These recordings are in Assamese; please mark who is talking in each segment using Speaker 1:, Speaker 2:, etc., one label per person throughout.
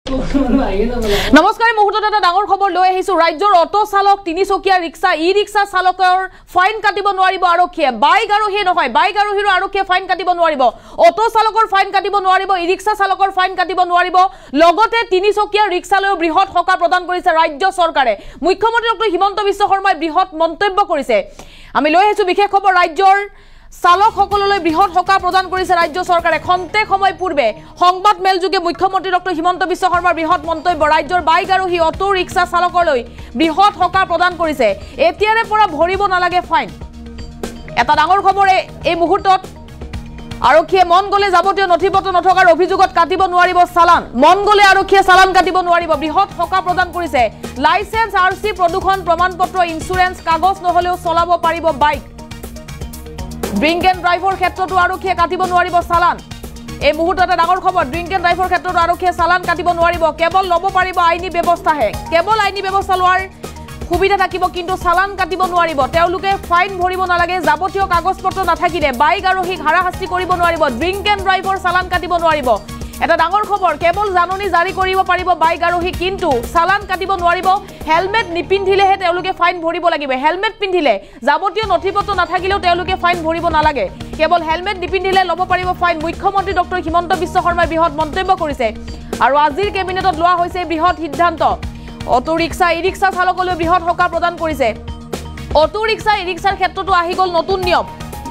Speaker 1: নমস্কাৰ মুহূৰ্তত এটা ডাঙৰ খবৰ লৈ আহিছো ৰাজ্যৰ অটো চালক তিনিচকীয়া ৰিক্সা ই ৰিক্সা চালকৰ ফাইন কাটিব নোৱাৰিব আৰক্ষীয়ে বাইক আৰোহী নহয় বাইক আৰোহীৰ আৰক্ষীয়ে ফাইন কাটিব নোৱাৰিব অটো চালকৰ ফাইন কাটিব নোৱাৰিব ই ৰিক্সা চালকৰ ফাইন কাটিব নোৱাৰিব লগতে তিনিচকীয়া ৰিক্সালৈ বৃহৎ সকা প্ৰদান কৰিছে ৰাজ্য চৰকাৰে মুখ্যমন্ত্ৰী ডক্টৰ হিমন্ত বিশ্ব শৰ্মাই বৃহৎ মন্তব্য কৰিছে আমি লৈ আহিছো বিশেষ খবৰ ৰাজ্যৰ চালক সকললৈ বৃহৎ সকা প্ৰদান কৰিছে ৰাজ্য চৰকাৰে খন্তে সময় পূৰ্বে সংবাদ মেলযোগে মুখ্যমন্ত্ৰী ডক্টৰ হিমন্ত বিশ্ব শৰ্মাৰ বৃহৎ মন্তব্য ৰাজ্যৰ বাইক আৰোহী অটো ৰিক্সা চালকলৈ বৃহৎ সকা প্ৰদান কৰিছে এতিয়াৰে পৰা ভৰিব নালাগে ফাইন এটা ডাঙৰ খবৰ এই মুহূৰ্তত আৰক্ষীয়ে মন গলে যাৱতীয় নথিপত্ৰ নথকাৰ অভিযোগত কাটিব নোৱাৰিব চালান মন গলে আৰক্ষীয়ে চালান কাটিব নোৱাৰিব বৃহৎ সকা প্ৰদান কৰিছে লাইসেন্স আৰসি প্ৰদূষণ প্ৰমাণপত্ৰ ইনস্যুৰেন্স কাগজ নহলেও চলাব পাৰিব বাইক ড্ৰিংক এণ্ড ড্ৰাইভৰ ক্ষেত্ৰতো আৰক্ষীয়ে কাটিব নোৱাৰিব চালান এই মুহূৰ্তত ডাঙৰ খবৰ ড্ৰিংক এণ্ড ড্ৰাইভৰ ক্ষেত্ৰত আৰক্ষীয়ে চালান কাটিব নোৱাৰিব কেৱল ল'ব পাৰিব আইনী ব্যৱস্থাহে কেৱল আইনী ব্যৱস্থা লোৱাৰ সুবিধা থাকিব কিন্তু চালান কাটিব নোৱাৰিব তেওঁলোকে ফাইন ভৰিব নালাগে যাৱতীয় কাগজ পত্ৰ নাথাকিলে বাইক আৰোহীক হাৰাশাস্তি কৰিব নোৱাৰিব ড্ৰিংক এণ্ড ড্ৰাইভৰ চালান কাটিব নোৱাৰিব এটা ডাঙৰ খবৰ কেৱল জাননী জাৰি কৰিব পাৰিব বাইক আৰোহী কিন্তু চালান কাটিব নোৱাৰিব হেলমেট নিপিন্ধিলেহে তেওঁলোকে ফাইন ভৰিব লাগিব হেলমেট পিন্ধিলে যাৱতীয় নথিপত্ৰ নাথাকিলেও তেওঁলোকে ফাইন ভৰিব নালাগে কেৱল হেলমেট নিপিন্ধিলে ল'ব পাৰিব ফাইন মুখ্যমন্ত্ৰী ডক্টৰ হিমন্ত বিশ্ব শৰ্মাই বৃহৎ মন্তব্য কৰিছে আৰু আজিৰ কেবিনেটত লোৱা হৈছে বৃহৎ সিদ্ধান্ত অটো ৰিক্সা ই ৰিক্সা চালকলৈ বৃহৎ সকা প্ৰদান কৰিছে অটো ৰিক্সা ই ৰিক্সাৰ ক্ষেত্ৰতো আহি গ'ল নতুন নিয়ম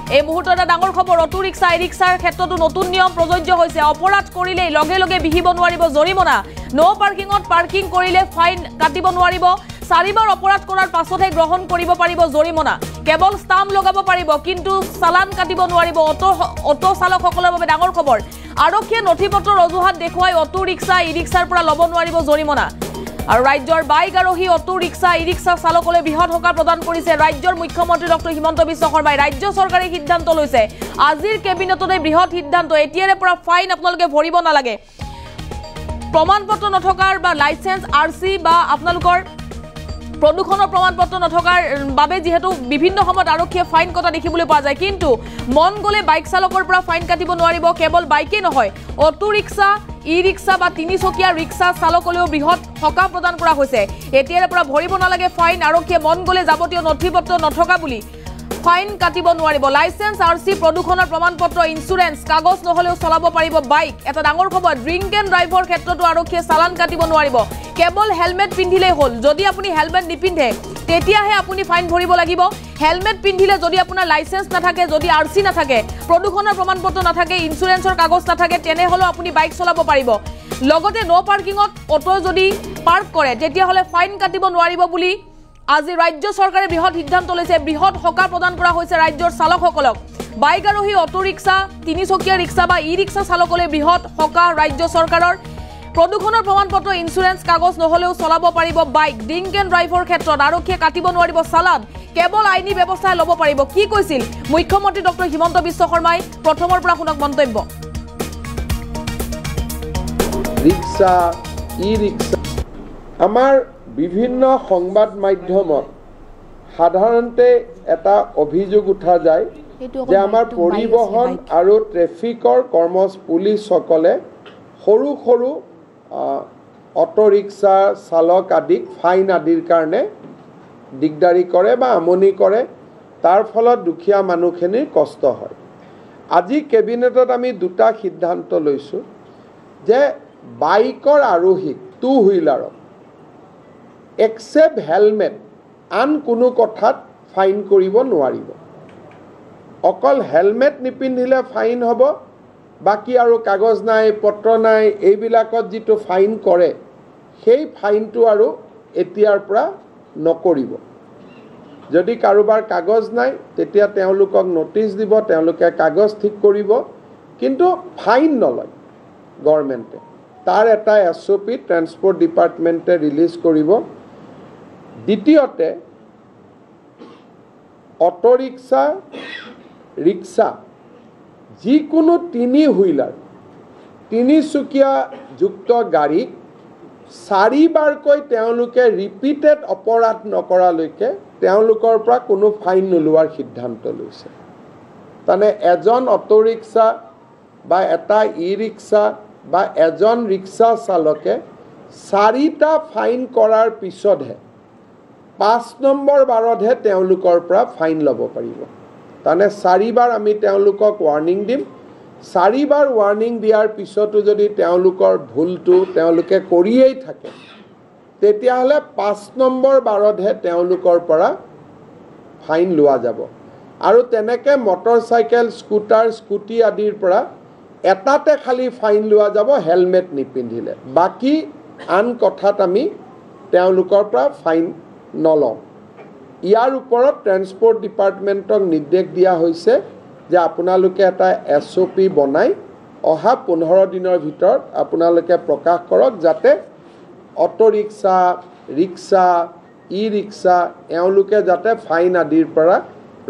Speaker 1: এই মুহূৰ্তত এটা ডাঙৰ খবৰ অটো ৰিক্সা ই ৰিক্সাৰ ক্ষেত্ৰতো নতুন নিয়ম প্ৰযোজ্য হৈছে অপৰাধ কৰিলে লগে লগে বিহিব নোৱাৰিব জৰিমনা নো পাৰ্কিঙত পাৰ্কিং কৰিলে ফাইন কাটিব নোৱাৰিব চাৰিবাৰ অপৰাধ কৰাৰ পাছতহে গ্ৰহণ কৰিব পাৰিব জৰিমনা কেৱল ষ্টাম্প লগাব পাৰিব কিন্তু চালান কাটিব নোৱাৰিব অটো চালকসকলৰ বাবে ডাঙৰ খবৰ আৰক্ষীয়ে নথিপত্ৰৰ অজুহাত দেখুৱাই অটো ৰিক্সা ই ৰিক্সাৰ পৰা ল'ব নোৱাৰিব জৰিমনা আৰু ৰাজ্যৰ বাইক আৰোহী অটো ৰিক্সা ই ৰিক্সা চালকলৈ বৃহৎ সকা প্ৰদান কৰিছে ৰাজ্যৰ মুখ্যমন্ত্ৰী ডক্টৰ হিমন্ত বিশ্ব শৰ্মাই ৰাজ্য চৰকাৰে সিদ্ধান্ত লৈছে আজিৰ কেবিনেটতে বৃহৎ সিদ্ধান্ত এতিয়াৰে পৰা ফাইন আপোনালোকে ভৰিব নালাগে প্ৰমাণপত্ৰ নথকাৰ বা লাইসেন্স আৰসি বা আপোনালোকৰ প্ৰদূষণৰ প্ৰমাণপত্ৰ নথকাৰ বাবে যেহেতু বিভিন্ন সময়ত আৰক্ষীয়ে ফাইন কটা দেখিবলৈ পোৱা যায় কিন্তু মন গলে বাইক চালকৰ পৰা ফাইন কাটিব নোৱাৰিব কেৱল বাইকে নহয় অটো ৰিক্সা ই ৰিক্সা বা তিনিচকীয়া ৰিক্সা চালকলৈও বৃহৎ সকা প্ৰদান কৰা হৈছে এতিয়াৰে পৰা ভৰিব নালাগে ফাইন আৰক্ষীয়ে মন গলে যাৱতীয় নথিপত্ৰ নথকা বুলি ফাইন কাটিব নোৱাৰিব লাইসেন্স আৰসি প্ৰদূষণৰ প্ৰমাণপত্ৰ ইনস্যুৰেন্স কাগজ নহলেও চলাব পাৰিব বাইক এটা ডাঙৰ খবৰ ড্ৰিংক এণ্ড ড্ৰাইভৰ ক্ষেত্ৰতো আৰক্ষীয়ে চালান কাটিব নোৱাৰিব কেৱল হেলমেট পিন্ধিলেই হ'ল যদি আপুনি হেলমেট নিপিন্ধে তেতিয়াহে আপুনি ফাইন ভৰিব লাগিব হেলমেট পিন্ধিলে যদি আপোনাৰ লাইসেন্স নাথাকে যদি আৰসি নাথাকে প্ৰদূষণৰ প্ৰমাণপত্ৰ নাথাকে ইনস্যুৰেন্সৰ কাগজ নাথাকে তেনেহলে আপুনি বাইক চলাব পাৰিব লগতে নো পাৰ্কিঙত অটো যদি পাৰ্ক কৰে তেতিয়াহলে ফাইন কাটিব নোৱাৰিব বুলি আজি ৰাজ্য চৰকাৰে বৃহৎ সিদ্ধান্ত লৈছে বৃহৎ সকা প্ৰদান কৰা হৈছে ৰাজ্যৰ চালকসকলক বাইক আৰোহী অটো ৰিক্সা তিনিচকীয়া ৰিক্সা বা ই ৰিক্সা চালকলৈ বৃহৎ সকা ৰাজ্য চৰকাৰৰ প্ৰদূষণৰ প্ৰমাণপত্ৰ ইনস্যুৰেন্স কাগজ নহলেও চলাব পাৰিব বাইক ড্ৰিংক এণ্ড ড্ৰাইভৰ ক্ষেত্ৰত আৰক্ষীয়ে কাটিব নোৱাৰিব চালান কেৱল আইনী ব্যৱস্থাই ল'ব পাৰিব কি কৈছিল মুখ্যমন্ত্ৰী ডক্টৰ হিমন্ত বিশ্ব শৰ্মাই প্ৰথমৰ পৰা শুনক মন্তব্য
Speaker 2: ৰিক্সা ই ৰিক্সা আমাৰ বিভিন্ন সংবাদ মাধ্যমত সাধাৰণতে এটা অভিযোগ উঠা যায় যে আমাৰ পৰিবহণ আৰু ট্ৰেফিকৰ পুলিচসকলে সৰু সৰু অটো ৰিক্সা চালক আদিক ফাইন আদিৰ কাৰণে দিগদাৰি কৰে বা আমনি কৰে তাৰ ফলত দুখীয়া মানুহখিনিৰ কষ্ট হয় আজি কেবিনেটত আমি দুটা সিদ্ধান্ত লৈছোঁ যে বাইকৰ আৰোহীক টু হুইলাৰত এক্সেপ্ট হেলমেট আন কোনো কথাত ফাইন কৰিব নোৱাৰিব অকল হেলমেট নিপিন্ধিলে ফাইন হ'ব বাকি আৰু কাগজ নাই পত্ৰ নাই এইবিলাকত যিটো ফাইন কৰে সেই ফাইনটো আৰু এতিয়াৰ পৰা নকৰিব যদি কাৰোবাৰ কাগজ নাই তেতিয়া তেওঁলোকক নটিচ দিব তেওঁলোকে কাগজ ঠিক কৰিব কিন্তু ফাইন নলয় গভৰ্ণমেণ্টে তাৰ এটা SOP ট্ৰান্সপৰ্ট ডিপাৰ্টমেণ্টে ৰিলিজ কৰিব দ্বিতীয়তে অটো ৰিক্সা ৰিক্সা যিকোনো তিনি হুইলাৰ তিনিচকীয়া যুক্ত গাড়ীক চাৰিবাৰকৈ তেওঁলোকে ৰিপিটেড অপৰাধ নকৰালৈকে তেওঁলোকৰ পৰা কোনো ফাইন নোলোৱাৰ সিদ্ধান্ত লৈছে মানে এজন অটো ৰিক্সা বা এটা ই ৰিক্সা বা এজন ৰিক্সা চালকে 4টা ফাইন কৰাৰ পিছতহে 5 নম্বৰ বাৰতহে তেওঁলোকৰ পৰা ফাইন ল'ব পাৰিব তানে 4বাৰ আমি তেওঁলোকক ৱাৰ্নিং দিম 4বাৰ ৱাৰ্নিং দিয়াৰ পিছতো যদি তেওঁলোকৰ ভুলটো তেওঁলোকে কৰিয়েই থাকে তেতিয়াহ'লে 5 নম্বৰ বাৰতহে তেওঁলোকৰ পৰা ফাইন লোৱা যাব আৰু তেনেকে মটৰচাইকেল স্কুটাৰ স্কুটি আদিৰ পৰা এটাতে খালি ফাইন লোৱা যাব হেলমেট নিপিন্ধিলে বাকি আন কথাত আমি তেওঁলোকৰ পৰা ফাইন নলওঁ ইয়াৰ ওপৰত ট্ৰান্সপোৰ্ট ডিপাৰ্টমেণ্টক নিৰ্দেশ দিয়া হৈছে যে আপোনালোকে এটা SOP বনাই অহা 15 দিনৰ ভিতৰত আপোনালোকে প্ৰকাশ কৰক যাতে অটো ৰিক্সা ৰিক্সা ই ৰিক্সা এওঁলোকে যাতে ফাইন আদিৰ পৰা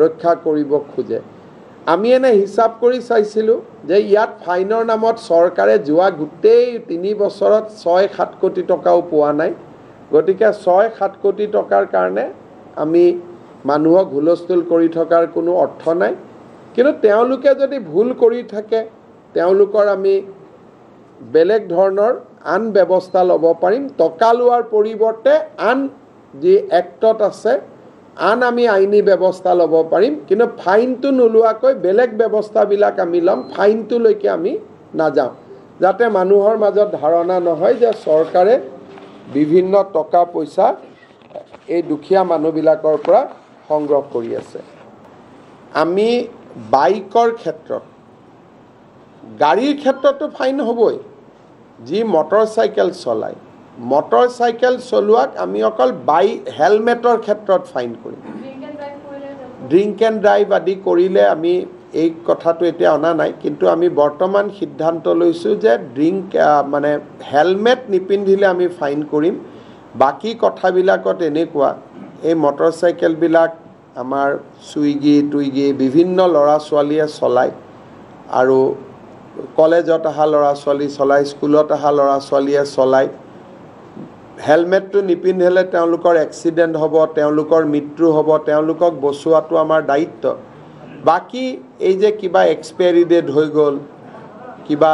Speaker 2: ৰক্ষা কৰিব খোজে আমি এনে হিচাপ কৰি চাইছিলোঁ যে ইয়াত ফাইনৰ নামত চৰকাৰে যোৱা গোটেই 3 বছৰত 6-7 কোটি টকাও পোৱা নাই গতিকে 6-7 কোটি টকাৰ কাৰণে আমি মানুহক হুলস্থুল কৰি থকাৰ কোনো অৰ্থ নাই কিন্তু তেওঁলোকে যদি ভুল কৰি থাকে তেওঁলোকৰ আমি বেলেগ ধৰণৰ আন ব্যৱস্থা ল'ব পাৰিম টকা লোৱাৰ পৰিৱৰ্তে আন যি এক্টত আছে আন আমি আইনী ব্যৱস্থা ল'ব পাৰিম কিন্তু ফাইনটো নোলোৱাকৈ বেলেগ ব্যৱস্থাবিলাক আমি ল'ম ফাইনটো লৈকে আমি নাযাওঁ যাতে মানুহৰ মাজত ধাৰণা নহয় যে চৰকাৰে বিভিন্ন টকা পইচা এই দুখীয়া মানুহবিলাকৰ পৰা সংগ্ৰহ কৰি আছে আমি বাইকৰ ক্ষেত্ৰত গাড়ীৰ ক্ষেত্ৰতো ফাইন হ'বই যি মটৰচাইকেল চলায় মটৰচাইকেল চলোৱাক আমি অকল হেলমেটৰ ক্ষেত্ৰত ফাইন কৰিম ড্ৰিংক এণ্ড ড্ৰাইভ আদি কৰিলে আমি এই কথাটো এতিয়া অনা নাই কিন্তু আমি বৰ্তমান সিদ্ধান্ত লৈছোঁ যে মানে হেলমেট নিপিন্ধিলে আমি ফাইন কৰিম বাকি কথাবিলাকত এনেকুৱা এই মটৰচাইকেলবিলাক আমাৰ চুইগি বিভিন্ন ল'ৰা ছোৱালীয়ে চলায় আৰু কলেজত অহা ল'ৰা ছোৱালী চলায় স্কুলত অহা ল'ৰা ছোৱালীয়ে চলায় হেলমেটটো নিপিন্ধিলে তেওঁলোকৰ এক্সিডেণ্ট হ'ব তেওঁলোকৰ মৃত্যু হ'ব তেওঁলোকক বচোৱাটো আমাৰ দায়িত্ব বাকি এই যে কিবা এক্সপায়াৰি ডেট হৈ গ'ল কিবা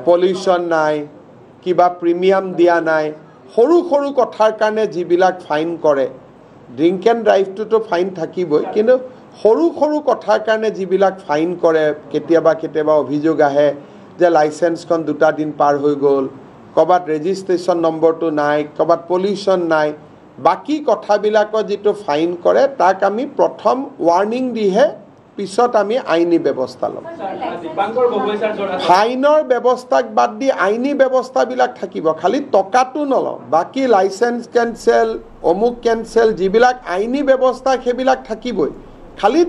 Speaker 2: পলিউশ্যন নাই কিবা প্ৰিমিয়াম দিয়া নাই সৰু সৰু কথাৰ কাৰণে যিবিলাক ফাইন কৰে ড্ৰিংক এণ্ড ড্ৰাইভটোতো ফাইন থাকিবই কিন্তু সৰু সৰু কথাৰ কাৰণে যিবিলাক ফাইন কৰে কেতিয়াবা অভিযোগ আহে যে লাইচেন্সখন 2টা দিন পাৰ হৈ গ'ল ক'ৰবাত ৰেজিষ্ট্ৰেশ্যন নম্বৰটো নাই ক'ৰবাত পলিউশ্যন নাই বাকি কথাবিলাকত যিটো ফাইন কৰে তাক আমি প্ৰথম ৱাৰ্নিং দিহে পিছত আমি আইনী ব্যৱস্থা ল'ম ফাইনৰ ব্যৱস্থাক বাদ দি আইনী ব্যৱস্থাবিলাক থাকিব খালি টকাটো নলওঁ বাকি লাইচেন্স কেঞ্চেল অমুক কেঞ্চেল যিবিলাক আইনী ব্যৱস্থা সেইবিলাক থাকিবই খালি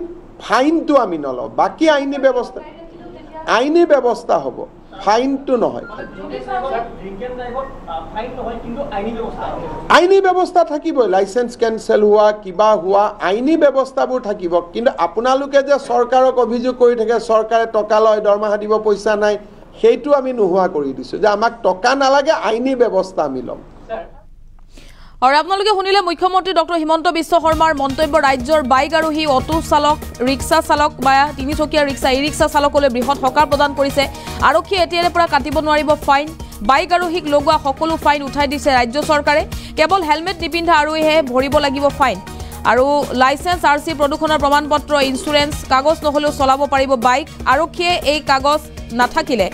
Speaker 2: ফাইনটো আমি নলওঁ বাকি আইনী ব্যৱস্থা হ'ব ফাইনটো নহয় আইনী ব্যৱস্থা থাকিবই লাইচেন্স কেঞ্চেল হোৱা কিবা হোৱা আইনী ব্যৱস্থাবোৰ থাকিব কিন্তু আপোনালোকে যে চৰকাৰক অভিযোগ কৰি থাকে চৰকাৰে টকা লয় দৰমহা দিব পইচা নাই সেইটো আমি নোহোৱা কৰি দিছোঁ যে আমাক টকা নালাগে আইনী ব্যৱস্থা আমি ল'ম
Speaker 1: আৰু আপোনালোকে শুনিলে মুখ্যমন্ত্ৰী ডক্টৰ হিমন্ত বিশ্ব শৰ্মাৰ মন্তব্য ৰাজ্যৰ বাইক আৰোহী অটো চালক ৰিক্সা চালক বা তিনিচকীয়া ৰিক্সা ই ৰিক্সা চালকলৈ বৃহৎ সকাহ প্ৰদান কৰিছে আৰক্ষীয়ে এতিয়াৰে পৰা কাটিব নোৱাৰিব ফাইন বাইক আৰোহীক লগোৱা সকলো ফাইন উঠাই দিছে ৰাজ্য চৰকাৰে কেৱল হেলমেট নিপিন্ধা আৰোহীহে ভৰিব লাগিব ফাইন আৰু লাইসেন্স RC প্ৰদূষণৰ প্ৰমাণপত্ৰ ইনস্যুৰেন্স কাগজ নহলেও চলাব পাৰিব বাইক আৰক্ষীয়ে এই কাগজ নাথাকিলে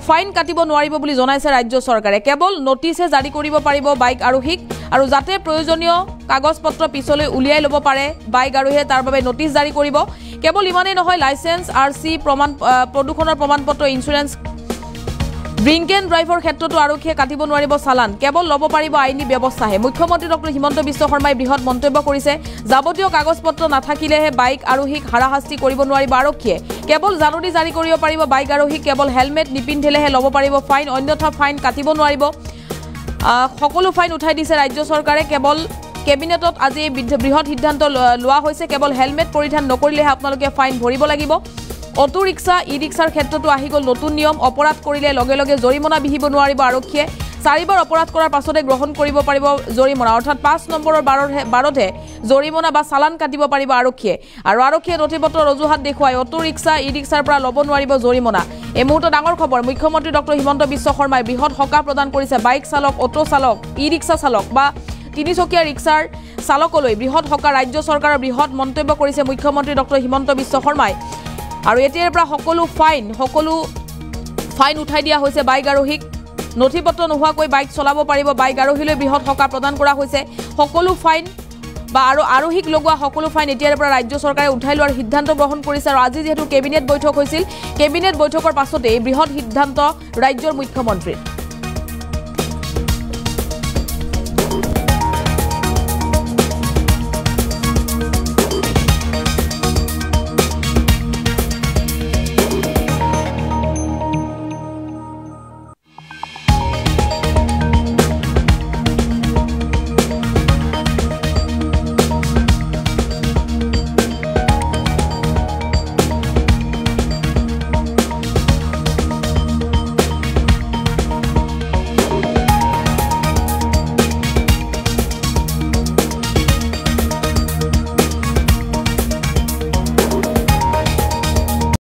Speaker 1: ফাইন কাটিব নোৱাৰিব বুলি জনাইছে ৰাজ্য চৰকাৰে কেৱল নোটিছে জাৰি কৰিব পাৰিব বাইক আৰোহীক আৰু যাতে প্ৰয়োজনীয় কাগজপত্ৰ পিছলৈ উলিয়াই ল'ব পাৰে বাইক আৰোহীয়ে তাৰ বাবে নোটিছ জাৰি কৰিব কেৱল ইমানেই নহয় লাইসেন্স RC প্ৰদূষণৰ প্ৰমাণপত্ৰ ইনস্যুৰেন্স ড্ৰিংক এণ্ড ড্ৰাইভৰ ক্ষেত্ৰতো আৰক্ষীয়ে কাটিব নোৱাৰিব চালান কেৱল ল'ব পাৰিব আইনী ব্যৱস্থাহে মুখ্যমন্ত্ৰী ডক্টৰ হিমন্ত বিশ্ব শৰ্মাই বৃহৎ মন্তব্য কৰিছে যাৱতীয় কাগজপত্ৰ নাথাকিলেহে বাইক আৰোহীক হাৰাশাস্তি কৰিব নোৱাৰিব আৰক্ষীয়ে কেৱল জাননী জাৰি কৰিব পাৰিব বাইক আৰোহীক কেৱল হেলমেট নিপিন্ধিলেহে ল'ব পাৰিব ফাইন অন্যথা ফাইন কাটিব নোৱাৰিব সকলো ফাইন উঠাই দিছে ৰাজ্য চৰকাৰে কেৱল কেবিনেটত আজি বৃহৎ সিদ্ধান্ত লোৱা হৈছে কেৱল হেলমেট পৰিধান নকৰিলেহে আপোনালোকে ফাইন ভৰিব লাগিব অটো ৰিক্সা ই ৰিক্সাৰ ক্ষেত্ৰতো আহি গ'ল নতুন নিয়ম অপৰাধ কৰিলে লগে লগে জৰিমনা বিহিব নোৱাৰিব আৰক্ষীয়ে 4বাৰ অপৰাধ কৰাৰ পাছতে গ্ৰহণ কৰিব পাৰিব জৰিমনা অৰ্থাৎ 5 নম্বৰৰ বাৰতহে জৰিমনা বা চালান কাটিব পাৰিব আৰক্ষীয়ে আৰু আৰক্ষীয়ে নথিপত্ৰৰ অজুহাত দেখুৱাই অটো ৰিক্সা ই ৰিক্সাৰ পৰা ল'ব নোৱাৰিব জৰিমনা এই মুহূৰ্তত ডাঙৰ খবৰ মুখ্যমন্ত্ৰী ডক্টৰ হিমন্ত বিশ্ব শৰ্মাই বৃহৎ সকাহ প্ৰদান কৰিছে বাইক চালক অটো চালক ই ৰিক্সা চালক বা তিনিচকীয়া ৰিক্সাৰ চালকলৈ বৃহৎ সকাহ ৰাজ্য চৰকাৰৰ বৃহৎ মন্তব্য কৰিছে মুখ্যমন্ত্ৰী ডক্টৰ হিমন্ত বিশ্ব শৰ্মাই আৰু এতিয়াৰ পৰা সকলো ফাইন উঠাই দিয়া হৈছে বাইক আৰোহীক নথিপত্ৰ নোহোৱাকৈ বাইক চলাব পাৰিব বাইক আৰোহীলৈ বৃহৎ সকাহ প্ৰদান কৰা হৈছে সকলো ফাইন বা আৰু আৰোহীক লগোৱা সকলো ফাইন এতিয়াৰ পৰা ৰাজ্য চৰকাৰে উঠাই লোৱাৰ সিদ্ধান্ত গ্ৰহণ কৰিছে আৰু আজি যেহেতু কেবিনেট বৈঠক হৈছিল কেবিনেট বৈঠকৰ পাছতে এই বৃহৎ সিদ্ধান্ত ৰাজ্যৰ মুখ্যমন্ত্ৰীৰ